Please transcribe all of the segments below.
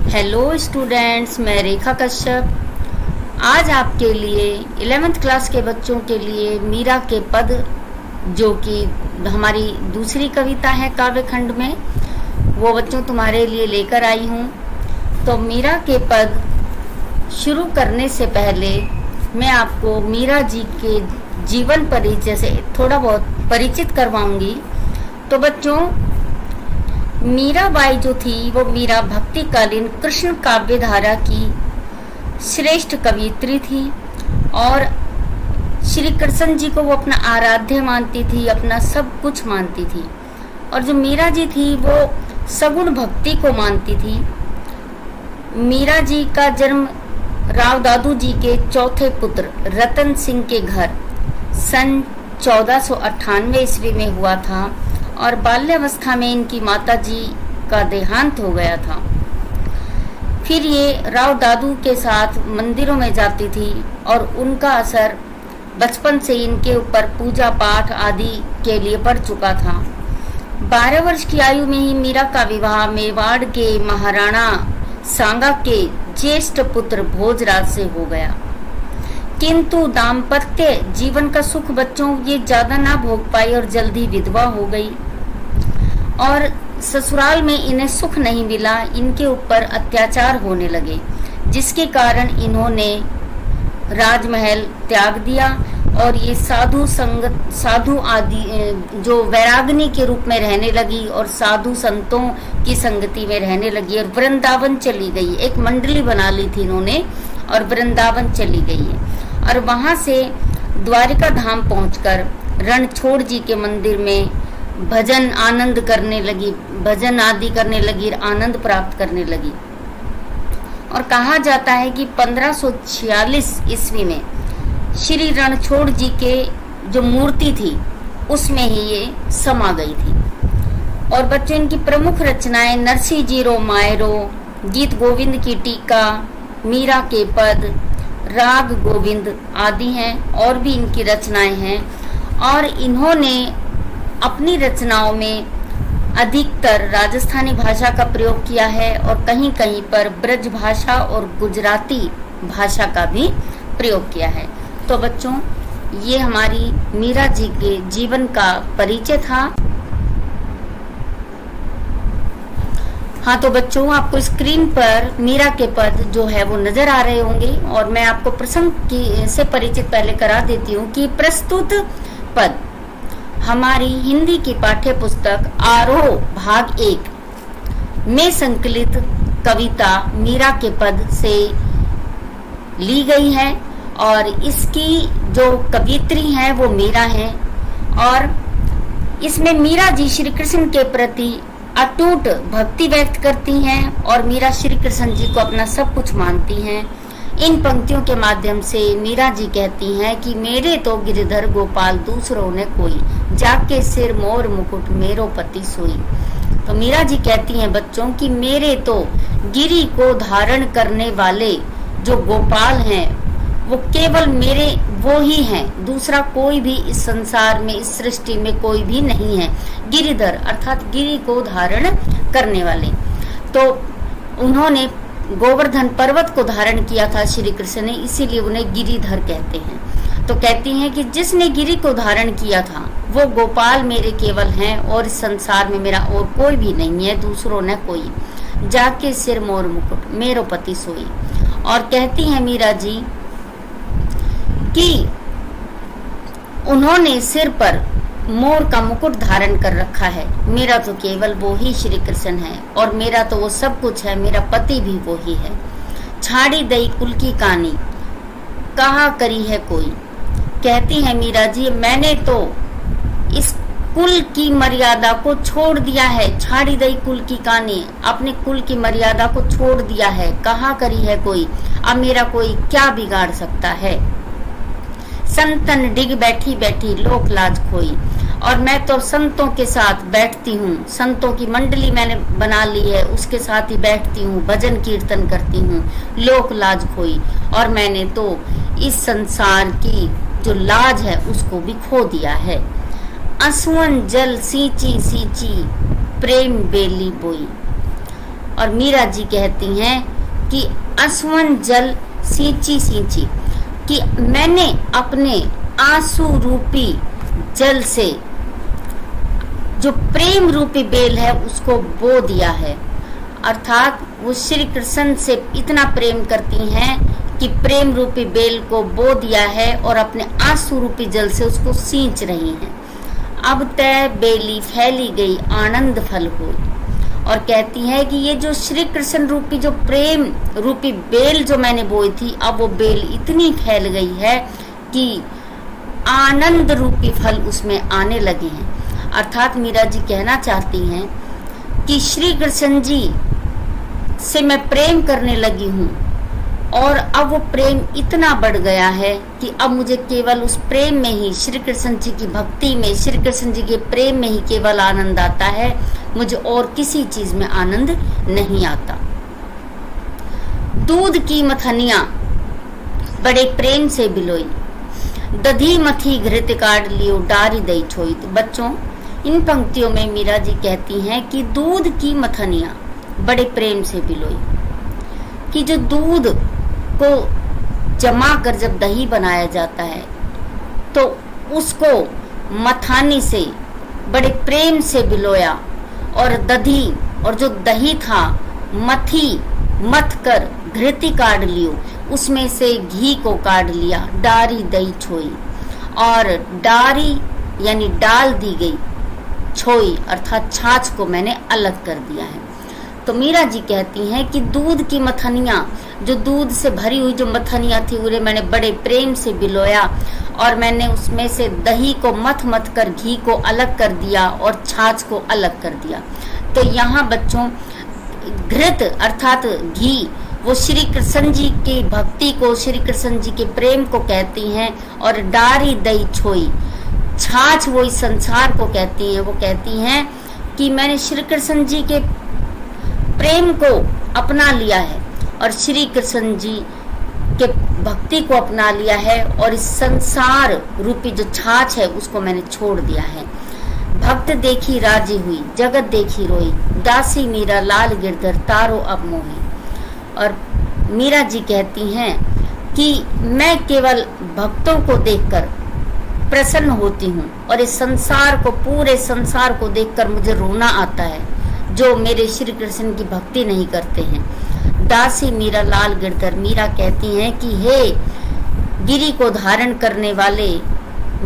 Hello students, मैं रेखा कश्यप आज आपके लिए 11th क्लास के बच्चों के लिए मीरा के पद, जो कि हमारी दूसरी कविता है काव्य खंड में, वो बच्चों तुम्हारे लिए लेकर आई हूँ। तो मीरा के पद शुरू करने से पहले मैं आपको मीरा जी के जीवन परिचय से थोड़ा बहुत परिचित करवाऊंगी। तो बच्चों, मीराबाई जो थी वो मीरा भक्तिकालीन कृष्ण काव्य धारा की श्रेष्ठ कवियत्री थी और श्री कृष्ण जी को वो अपना आराध्य मानती थी, अपना सब कुछ मानती थी। और जो मीरा जी थी वो सगुण भक्ति को मानती थी। मीरा जी का जन्म राव दादू जी के चौथे पुत्र रतन सिंह के घर सन 1498 ईस्वी में हुआ था और बाल्यावस्था में इनकी माता जी का देहांत हो गया था। फिर ये राव दादू के साथ मंदिरों में जाती थी और उनका असर बचपन से इनके ऊपर पूजा पाठ आदि के लिए पड़ चुका था। 12 वर्ष की आयु में ही मीरा का विवाह मेवाड़ के महाराणा सांगा के ज्येष्ठ पुत्र भोजराज से हो गया। किंतु दाम्पत्य जीवन का सुख बच्चों ये ज्यादा ना भोग पाई और जल्दी विधवा हो गई और ससुराल में इन्हें सुख नहीं मिला। इनके ऊपर अत्याचार होने लगे, जिसके कारण इन्होंने राजमहल त्याग दिया और ये साधु आदि जो वैराग्नी के रूप में रहने लगी और साधु संतों की संगति में रहने लगी और वृंदावन चली गई। एक मंडली बना ली थी इन्होंने और वृंदावन चली गई है और वहां से द्वारिका धाम पहुंचकर रणछोड़ जी के मंदिर में भजन आनंद करने लगी, भजन आदि करने लगी, आनंद प्राप्त करने लगी। और कहा जाता है कि 1546 ईस्वी में श्री रणछोड़ जी के जो मूर्ति थी उसमें ही ये समा गई थी। और बच्चों, इनकी प्रमुख रचनाएं नरसिंह जीरो मायरो, गीत गोविंद की टीका, मीरा के पद, राग गोविंद आदि हैं और भी इनकी रचनाएं हैं। और इन्होंने अपनी रचनाओं में अधिकतर राजस्थानी भाषा का प्रयोग किया है और कहीं कहीं पर ब्रज भाषा और गुजराती भाषा का भी प्रयोग किया है। तो बच्चों, ये हमारी मीरा जी के जीवन का परिचय था। हाँ, तो बच्चों, आपको स्क्रीन पर मीरा के पद जो है वो नजर आ रहे होंगे और मैं आपको प्रसंग की से परिचित पहले करा देती हूँ कि प्रस्तुत पद हमारी हिंदी की पाठ्य पुस्तक आरोह भाग 1 में संकलित कविता मीरा के पद से ली गई है और इसकी जो कवियत्री है वो मीरा है। और इसमें मीरा जी श्री कृष्ण के प्रति अटूट भक्ति व्यक्त करती हैं और मीरा श्री कृष्ण जी को अपना सब कुछ मानती हैं। इन पंक्तियों के माध्यम से मीरा जी कहती हैं कि मेरे तो गिरधर गोपाल दूसरों ने कोई, जाके सिर मोर मुकुट मेरो पति सोई। तो मीरा जी कहती हैं बच्चों कि मेरे तो गिरी को धारण करने वाले जो गोपाल हैं वो केवल मेरे वो ही हैं, दूसरा कोई भी इस संसार में, इस सृष्टि में कोई भी नहीं है। गिरिधर अर्थात गिरी को धारण करने वाले। तो उन्होंने गोवर्धन पर्वत को धारण किया था श्री कृष्ण ने, इसीलिए उन्हें गिरिधर कहते हैं। तो कहती हैं कि जिसने गिरी को धारण किया था वो गोपाल मेरे केवल हैं और इस संसार में मेरा और कोई भी नहीं है, दूसरों ने कोई, जाके सिर मोर मुकुट मेरो पति सोई। और कहती हैं मीरा जी कि उन्होंने सिर पर मोर का मुकुट धारण कर रखा है। मेरा तो केवल वो ही श्री कृष्ण है और मेरा तो वो सब कुछ है, मेरा पति भी वो ही है। छाड़ी दई कुल की कहानी कहा करी है कोई। कहती है मीरा जी, मैंने तो इस कुल की मर्यादा को छोड़ दिया है। छाड़ी दई कुल की कहानी, अपने कुल की मर्यादा को छोड़ दिया है। कहा करी है कोई, अब मेरा कोई क्या बिगाड़ सकता है। संतन डिग बैठी बैठी लोक लाज खोई। और मैं तो संतों के साथ बैठती हूँ, संतों की मंडली मैंने बना ली है, उसके साथ ही बैठती हूँ, भजन कीर्तन करती हूँ, लोक लाज खोई। और मैंने तो इस संसार की जो लाज है उसको भी खो दिया है। असुअन जल सींची सींची प्रेम बेली बोई। और मीरा जी कहती हैं कि असवन जल सींची सींची, कि मैंने अपने आंसू रूपी जल से जो प्रेम रूपी बेल है उसको बो दिया है। अर्थात वो श्री कृष्ण से इतना प्रेम करती हैं कि प्रेम रूपी बेल को बो दिया है और अपने आंसू रूपी जल से उसको सींच रही हैं। अब तय बेली फैली गई आनंद फल हुई, और कहती है कि ये जो श्री कृष्ण रूपी जो प्रेम रूपी बेल जो मैंने बोई थी, अब वो बेल इतनी फैल गई है कि आनंद रूपी फल उसमें आने लगे हैं। अर्थात मीरा जी कहना चाहती हैं कि श्री कृष्ण जी से मैं प्रेम करने लगी हूँ और अब वो प्रेम इतना बढ़ गया है कि अब मुझे केवल उस प्रेम में ही, श्री कृष्ण जी की भक्ति में, श्री कृष्ण जी के प्रेम में ही केवल आनंद आता है, मुझे और किसी चीज में आनंद नहीं आता। दूध की मथनिया बड़े प्रेम से बिलोई, दधी मथी घृत काट लियो डारी दई छोई। तो बच्चों, इन पंक्तियों में मीरा जी कहती हैं कि दूध की मथनिया बड़े प्रेम से बिलोई, कि जो दूध को जमा कर जब दही बनाया जाता है तो उसको मथानी से बड़े प्रेम से बिलोया, और दधी और जो दही था मथ कर घृति काट लियो, उसमें से घी को काट लिया, डारी दही छोई, और डारी यानी डाल दी गई, छोई अर्थात छाछ को मैंने अलग कर दिया है। तो मीरा जी कहती हैं कि दूध की मथनिया, जो दूध से भरी हुई जो मथनिया थी उन्हें मैंने बड़े प्रेम से बिलोया, और मैंने उसमें से दही को मथ कर घी को अलग कर दिया और छाछ को अलग कर दिया। तो यहाँ बच्चों, घृत अर्थात घी वो श्री कृष्ण जी की भक्ति को, श्री कृष्ण जी के प्रेम को कहती हैं, और डारी दही छोई, छाछ वो इस संसार को कहती हैं। वो कहती हैं कि मैंने श्री कृष्ण जी के प्रेम को अपना लिया है और श्री कृष्ण जी के भक्ति को अपना लिया है, और इस संसार रूपी जो छाछ है उसको मैंने छोड़ दिया है। भक्त देखी राजी हुई, जगत देखी रोई, दासी मीरा लाल गिरधर तारो अब मोही। और मीरा जी कहती हैं कि मैं केवल भक्तों को देखकर प्रसन्न होती हूँ, और इस संसार को, पूरे संसार को देखकर मुझे रोना आता है जो मेरे श्री कृष्ण की भक्ति नहीं करते हैं। दासी मीरा लाल गिरधर, मीरा कहती हैं कि हे गिरी को धारण करने वाले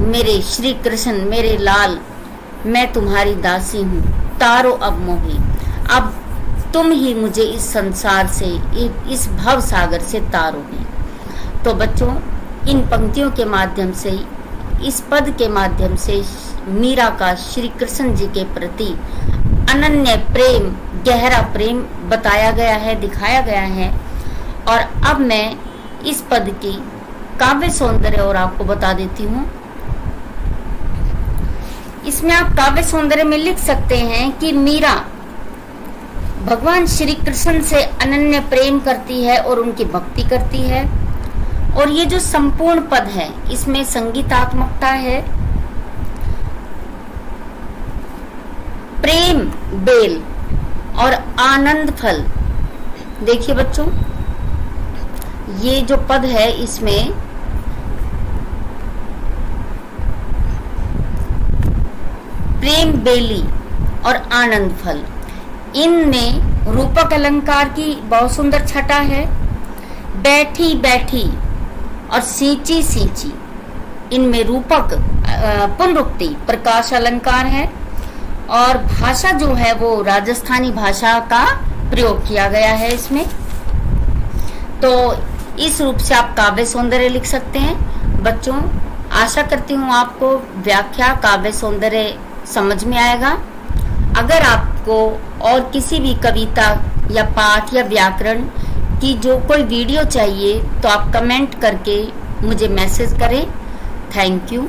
मेरे श्री कृष्ण, मेरे लाल, मैं तुम्हारी दासी हूँ, तारो अब मोही, अब तुम ही मुझे इस संसार से, इस भव सागर से तारोगे। तो बच्चों, इन पंक्तियों के माध्यम से, इस पद के माध्यम से मीरा का श्री कृष्ण जी के प्रति अनन्य प्रेम, गहरा प्रेम बताया गया है, दिखाया गया है। और अब मैं इस पद की काव्य सौंदर्य और आपको बता देती हूँ। इसमें आप काव्य सौंदर्य में लिख सकते हैं कि मीरा भगवान श्री कृष्ण से अनन्य प्रेम करती है और उनकी भक्ति करती है, और ये जो संपूर्ण पद है इसमें संगीतात्मकता है। प्रेम बेल और आनंद फल, देखिए बच्चों, ये जो पद है इसमें प्रेम बेली और आनंद फल, इनमें रूपक अलंकार की बहुत सुंदर छटा है। बैठी बैठी और सींची सींची, इनमें रूपक पुनरुक्ति प्रकाश अलंकार है, और भाषा जो है वो राजस्थानी भाषा का प्रयोग किया गया है इसमें। तो इस रूप से आप काव्य सौंदर्य लिख सकते हैं। बच्चों, आशा करती हूँ आपको व्याख्या काव्य सौंदर्य समझ में आएगा। अगर आपको और किसी भी कविता या पाठ या व्याकरण की जो कोई वीडियो चाहिए तो आप कमेंट करके मुझे मैसेज करें। Thank you.